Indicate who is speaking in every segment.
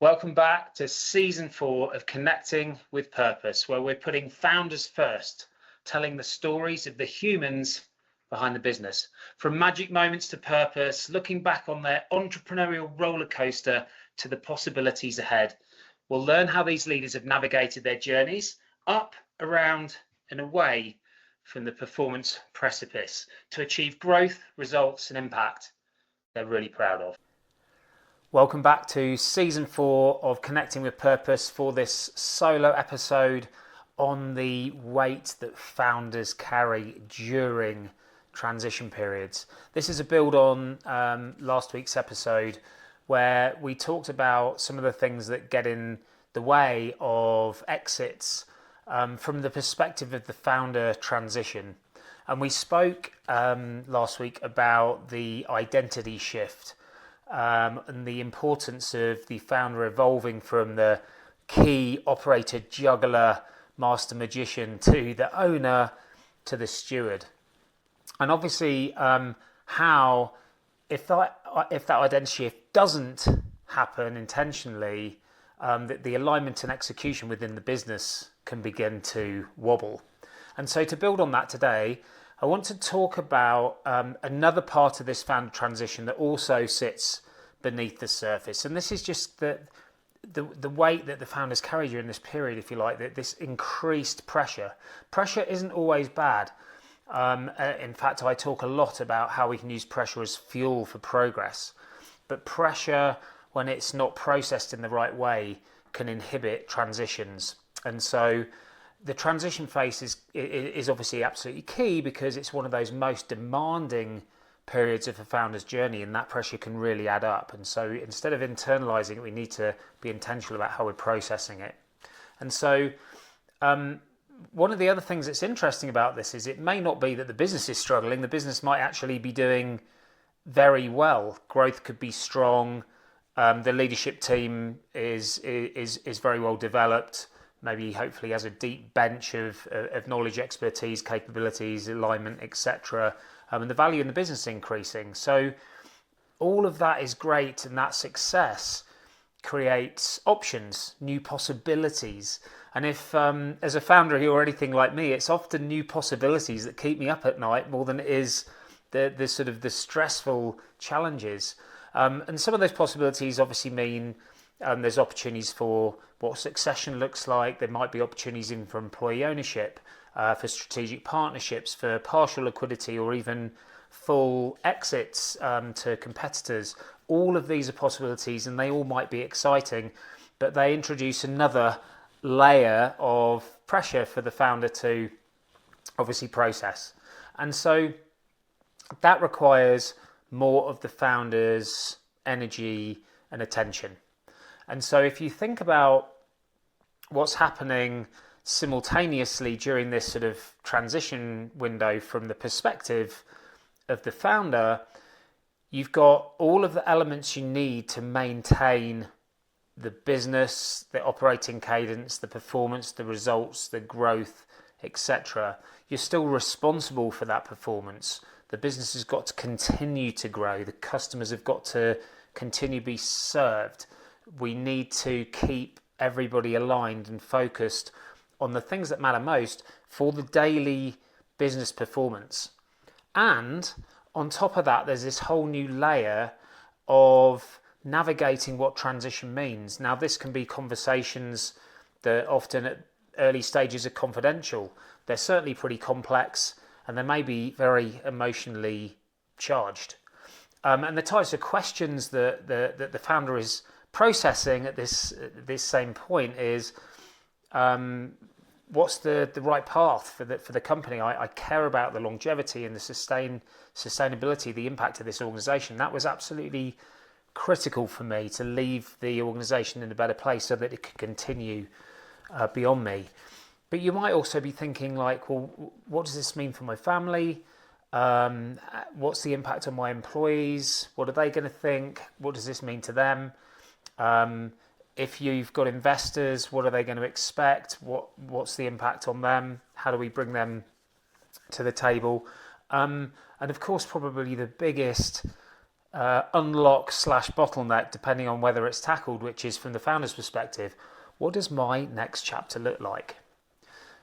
Speaker 1: Welcome back to season 4 of Connecting with Purpose, where we're putting founders first, telling the stories of the humans behind the business. From magic moments to purpose, looking back on their entrepreneurial roller coaster to the possibilities ahead. We'll learn how these leaders have navigated their journeys up, around, and away from the performance precipice to achieve growth, results, and impact they're really proud of. Welcome back to season 4 of Connecting with Purpose for this solo episode on the weight that founders carry during transition periods. This is a build on last week's episode where we talked about some of the things that get in the way of exits from the perspective of the founder transition. And we spoke last week about the identity shift and the importance of the founder evolving from the key operator, juggler, master magician to the owner to the steward. And obviously how if that identity shift doesn't happen intentionally, that the alignment and execution within the business can begin to wobble. And so to build on that today, I want to talk about another part of this founder transition that also sits beneath the surface. And this is just the weight that the founders carry during this period, if you like, that this increased pressure. Pressure isn't always bad. In fact, I talk a lot about how we can use pressure as fuel for progress. But pressure, when it's not processed in the right way, can inhibit transitions. And so the transition phase is obviously absolutely key because it's one of those most demanding periods of a founder's journey, and that pressure can really add up. And so instead of internalizing it, we need to be intentional about how we're processing it. And so one of the other things that's interesting about this is it may not be that the business is struggling. The business might actually be doing very well. Growth could be strong. The leadership team is very well developed. Maybe hopefully has a deep bench of knowledge, expertise, capabilities, alignment, etc. And the value in the business increasing. So all of that is great, and that success creates options, new possibilities. And if as a founder you're anything like me, it's often new possibilities that keep me up at night more than it is the sort of the stressful challenges. And some of those possibilities obviously mean there's opportunities for what succession looks like. There might be opportunities even for employee ownership, for strategic partnerships, for partial liquidity, or even full exits to competitors. All of these are possibilities, and they all might be exciting, but they introduce another layer of pressure for the founder to obviously process. And so that requires more of the founder's energy and attention. And so if you think about what's happening simultaneously during this sort of transition window from the perspective of the founder, you've got all of the elements you need to maintain the business, the operating cadence, the performance, the results, the growth, etc. You're still responsible for that performance. The business has got to continue to grow. The customers have got to continue to be served. We need to keep everybody aligned and focused on the things that matter most for the daily business performance. And on top of that, there's this whole new layer of navigating what transition means. Now, this can be conversations that often at early stages are confidential. They're certainly pretty complex, and they may be very emotionally charged. And the types of questions that the founder is processing at this same point is, what's the right path for the company? I care about the longevity and the sustainability, the impact of this organization. That was absolutely critical for me to leave the organization in a better place so that it could continue beyond me. But you might also be thinking like, well, what does this mean for my family? What's the impact on my employees? What are they going to think? What does this mean to them? If you've got investors, what are they going to expect? What's the impact on them? How do we bring them to the table? And of course, probably the biggest unlock slash bottleneck, depending on whether it's tackled, which is from the founder's perspective, what does my next chapter look like?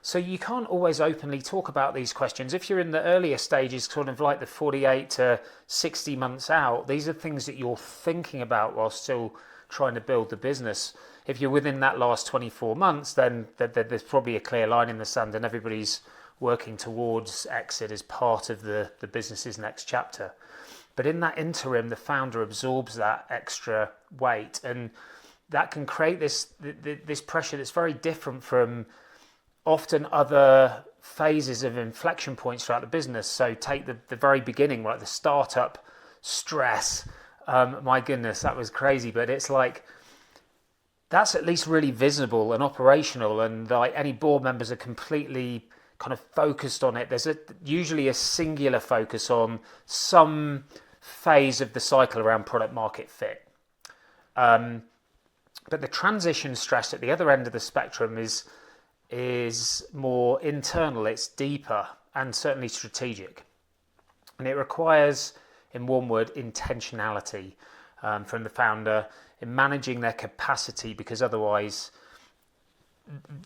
Speaker 1: So you can't always openly talk about these questions. If you're in the earlier stages, sort of like the 48 to 60 months out, these are things that you're thinking about while still trying to build the business. If you're within that last 24 months, then there's probably a clear line in the sand and everybody's working towards exit as part of the business's next chapter. But in that interim, the founder absorbs that extra weight, and that can create this pressure that's very different from often other phases of inflection points throughout the business. So take the very beginning, like the startup stress. My goodness, that was crazy. But it's like, that's at least really visible and operational, and like any board members are completely kind of focused on it. There's usually a singular focus on some phase of the cycle around product market fit. But the transition stress at the other end of the spectrum is more internal, it's deeper and certainly strategic. And it requires, in one word, intentionality from the founder in managing their capacity, because otherwise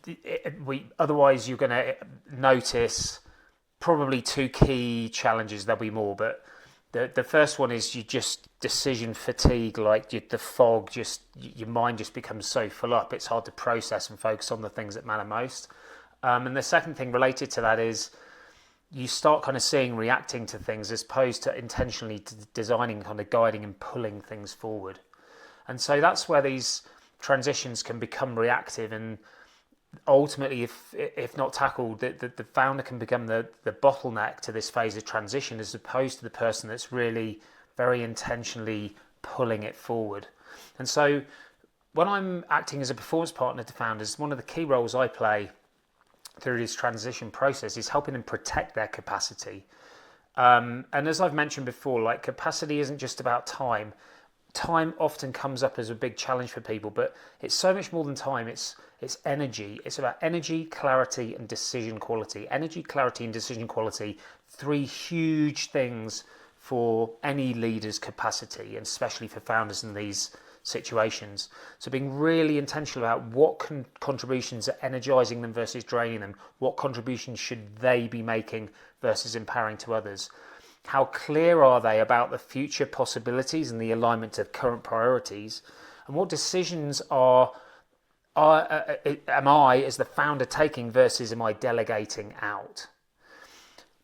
Speaker 1: you're going to notice probably two key challenges. There'll be more, but the first one is you just decision fatigue, like the fog, just your mind just becomes so full up, it's hard to process and focus on the things that matter most. And the second thing related to that is you start kind of reacting to things as opposed to intentionally designing, kind of guiding and pulling things forward. And so that's where these transitions can become reactive, and ultimately, if not tackled, the founder can become the bottleneck to this phase of transition, as opposed to the person that's really very intentionally pulling it forward. And so when I'm acting as a performance partner to founders, one of the key roles I play through this transition process is helping them protect their capacity. And as I've mentioned before, like, capacity isn't just about time. Time often comes up as a big challenge for people, but it's so much more than time. It's energy. It's about energy, clarity, and decision quality. Energy, clarity, and decision quality, three huge things for any leader's capacity, and especially for founders in these situations. So being really intentional about what contributions are energizing them versus draining them, what contributions should they be making versus empowering to others. How clear are they about the future possibilities and the alignment of current priorities? And what decisions am I, as the founder, taking versus am I delegating out?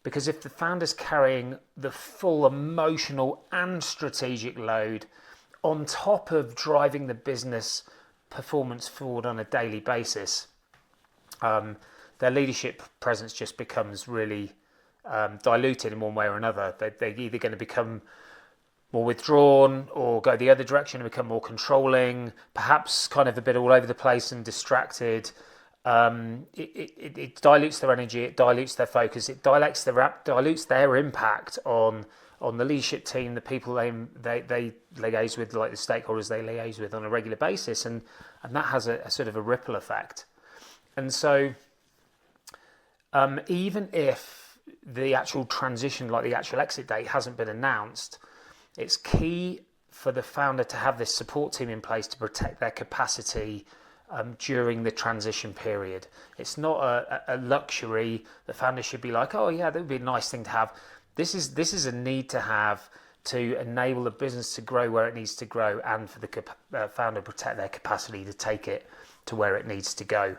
Speaker 1: Because if the founder's carrying the full emotional and strategic load on top of driving the business performance forward on a daily basis, their leadership presence just becomes really diluted in one way or another. They're either going to become more withdrawn or go the other direction and become more controlling, perhaps kind of a bit all over the place and distracted. It dilutes their energy, it dilutes their focus, it dilutes their impact on the leadership team, the people they liaise with, like the stakeholders they liaise with on a regular basis, and that has a sort of a ripple effect. And so even if the actual transition, like the actual exit date, hasn't been announced, it's key for the founder to have this support team in place to protect their capacity during the transition period. It's not a luxury. The founder should be like, oh yeah, that would be a nice thing to have. This is a need to have to enable the business to grow where it needs to grow, and for the founder to protect their capacity to take it to where it needs to go.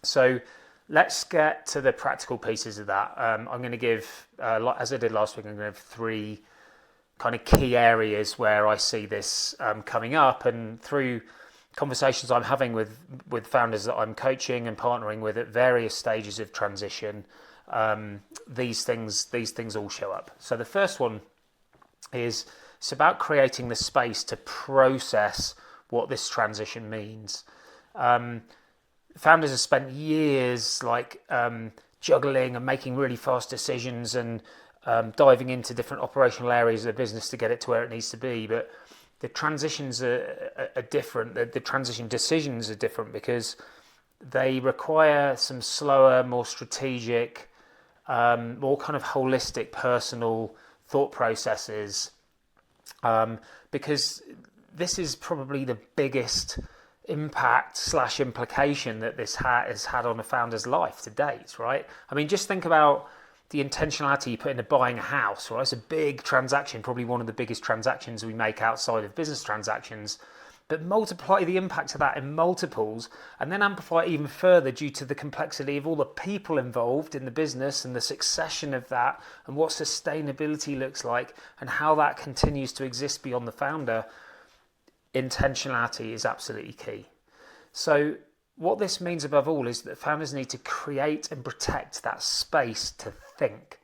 Speaker 1: So let's get to the practical pieces of that. I'm going to give, as I did last week, I'm going to have three kind of key areas where I see this coming up, and through conversations I'm having with founders that I'm coaching and partnering with at various stages of transition, these things all show up. So the first one is, it's about creating the space to process what this transition means. Founders have spent years juggling and making really fast decisions and diving into different operational areas of the business to get it to where it needs to be. But the transitions are different. The transition decisions are different because they require some slower, more strategic, more kind of holistic, personal thought processes because this is probably the biggest impact / implication that this has had on a founder's life to date, right? I mean, just think about the intentionality you put into buying a house, right? It's a big transaction, probably one of the biggest transactions we make outside of business transactions. But multiply the impact of that in multiples and then amplify it even further due to the complexity of all the people involved in the business and the succession of that and what sustainability looks like and how that continues to exist beyond the founder. Intentionality is absolutely key. So what this means above all is that founders need to create and protect that space to think.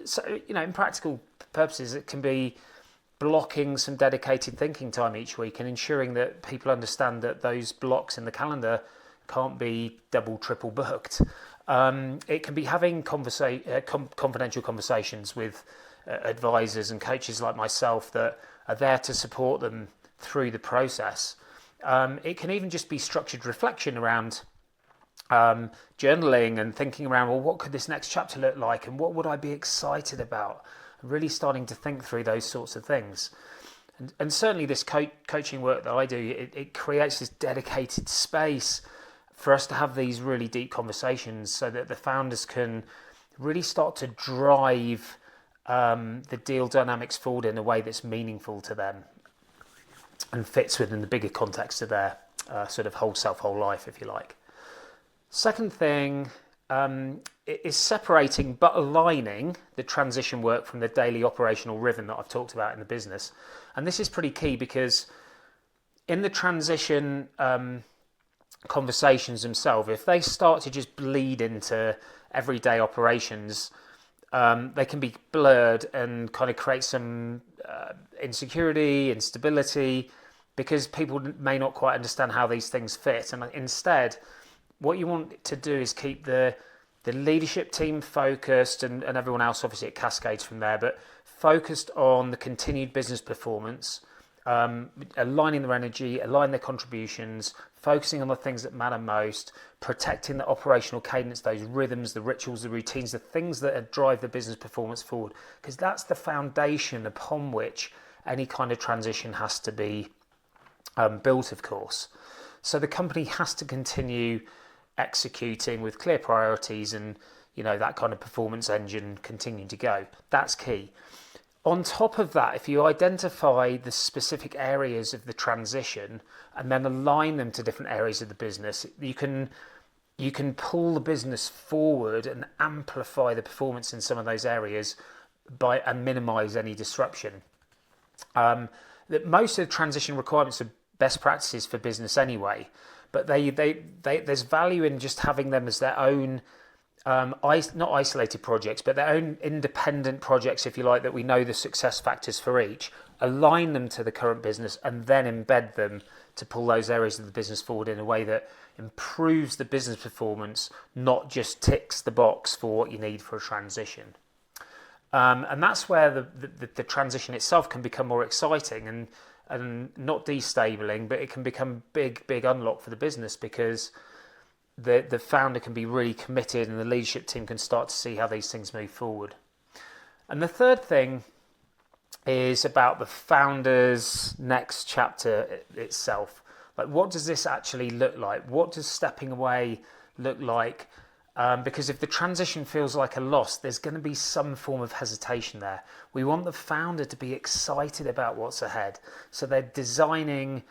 Speaker 1: So, in practical purposes, it can be blocking some dedicated thinking time each week and ensuring that people understand that those blocks in the calendar can't be double, triple booked. It can be having confidential conversations with advisors and coaches like myself that are there to support them through the process. It can even just be structured reflection around journaling and thinking around, well, what could this next chapter look like and what would I be excited about? Really starting to think through those sorts of things. And certainly this coaching work that I do, it creates this dedicated space for us to have these really deep conversations so that the founders can really start to drive the deal dynamics forward in a way that's meaningful to them and fits within the bigger context of their sort of whole self, whole life, if you like. Second thing is separating but aligning the transition work from the daily operational rhythm that I've talked about in the business. And this is pretty key because in the transition conversations themselves, if they start to just bleed into everyday operations, they can be blurred and kind of create some insecurity, instability, because people may not quite understand how these things fit. And instead, what you want to do is keep the leadership team focused and everyone else, obviously it cascades from there, but focused on the continued business performance, aligning their energy, aligning their contributions, focusing on the things that matter most, protecting the operational cadence, those rhythms, the rituals, the routines, the things that drive the business performance forward, because that's the foundation upon which any kind of transition has to be built, of course. So the company has to continue executing with clear priorities and that kind of performance engine continuing to go. That's key. On top of that, if you identify the specific areas of the transition and then align them to different areas of the business, you can pull the business forward and amplify the performance in some of those areas and minimize any disruption. That most of the transition requirements are best practices for business anyway, but there's value in just having them as their own, not isolated projects, but their own independent projects, if you like, that we know the success factors for each, align them to the current business, and then embed them to pull those areas of the business forward in a way that improves the business performance, not just ticks the box for what you need for a transition. And that's where the transition itself can become more exciting and not destabling, but it can become big unlock for the business because the founder can be really committed and the leadership team can start to see how these things move forward. And the third thing is about the founder's next chapter itself. Like, what does this actually look like? What does stepping away look like? Because if the transition feels like a loss, there's going to be some form of hesitation there. We want the founder to be excited about what's ahead. So they're designing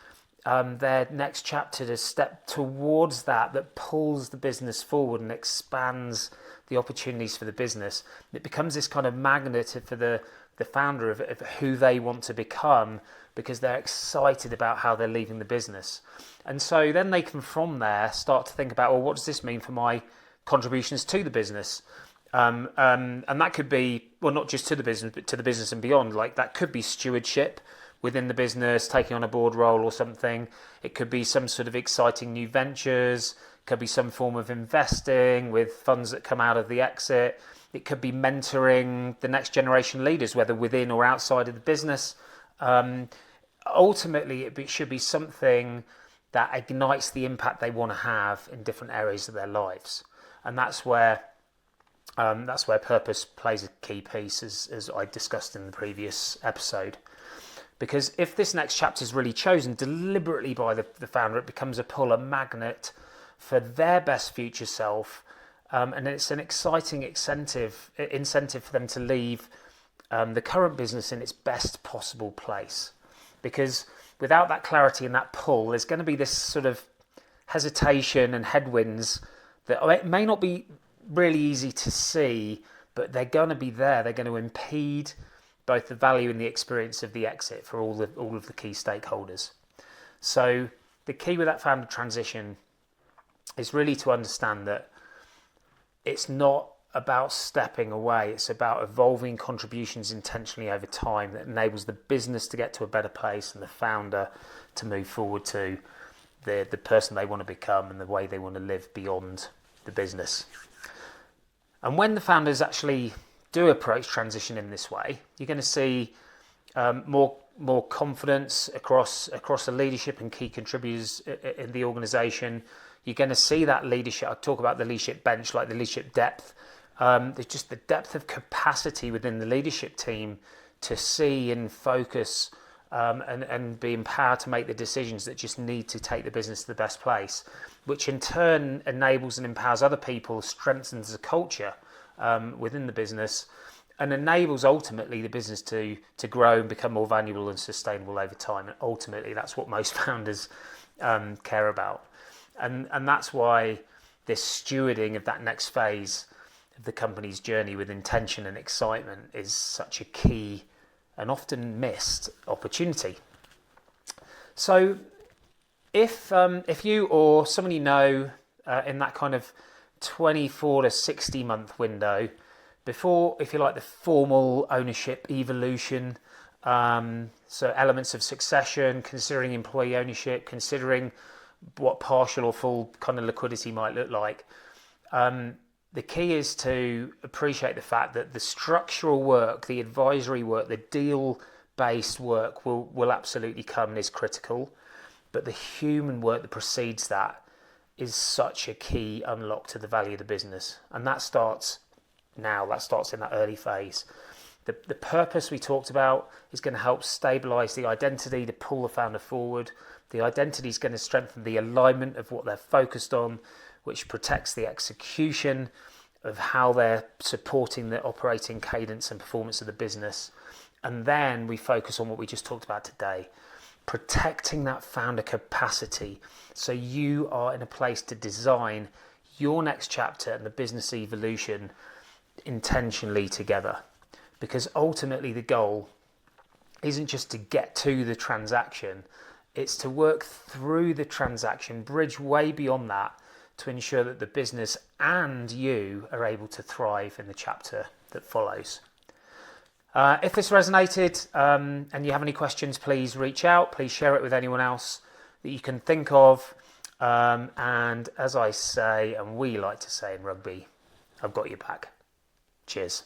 Speaker 1: their next chapter to step towards that pulls the business forward and expands the opportunities for the business. It becomes this kind of magnet for the founder of who they want to become because they're excited about how they're leaving the business. And so then they can from there start to think about, well, what does this mean for my contributions to the business? And that could be, well, not just to the business, but to the business and beyond. Like, that could be stewardship within the business, taking on a board role or something. It could be some sort of exciting new ventures. It could be some form of investing with funds that come out of the exit. It could be mentoring the next generation leaders, whether within or outside of the business. Ultimately, it should be something that ignites the impact they want to have in different areas of their lives. And that's where That's where purpose plays a key piece, as I discussed in the previous episode. Because if this next chapter is really chosen deliberately by the founder, it becomes a pull, a magnet for their best future self, and it's an exciting incentive for them to leave the current business in its best possible place. Because without that clarity and that pull, there's going to be this sort of hesitation and headwinds that it may not be really easy to see, but they're going to be there. They're going to impede both the value and the experience of the exit for all of the key stakeholders. So the key with that founder transition is really to understand that it's not about stepping away. It's about evolving contributions intentionally over time that enables the business to get to a better place and the founder to move forward to the person they want to become and the way they want to live beyond the business. And when the founders actually do approach transition in this way, you're going to see more confidence across the leadership and key contributors in the organisation. You're going to see that leadership. I talk about the leadership bench, like the leadership depth. There's just the depth of capacity within the leadership team to see and focus and be empowered to make the decisions that just need to take the business to the best place, which in turn enables and empowers other people, strengthens the culture within the business, and enables ultimately the business to grow and become more valuable and sustainable over time. And ultimately, that's what most founders care about. And that's why this stewarding of that next phase of the company's journey with intention and excitement is such a key and often missed opportunity. So if you or someone you know in that kind of 24 to 60 month window before, if you like, the formal ownership evolution, so elements of succession, considering employee ownership, considering what partial or full kind of liquidity might look like, the key is to appreciate the fact that the structural work, the advisory work, the deal-based work will absolutely come and is critical, but the human work that precedes that is such a key unlock to the value of the business. And that starts now, that starts in that early phase. The purpose we talked about is going to help stabilise the identity to pull the founder forward. The identity is going to strengthen the alignment of what they're focused on, which protects the execution of how they're supporting the operating cadence and performance of the business. And then we focus on what we just talked about today, protecting that founder capacity so you are in a place to design your next chapter and the business evolution intentionally together. Because ultimately the goal isn't just to get to the transaction, it's to work through the transaction, bridge way beyond that to ensure that the business and you are able to thrive in the chapter that follows. If this resonated and you have any questions, please reach out. Please share it with anyone else that you can think of. And as I say, and we like to say in rugby, I've got your back. Cheers.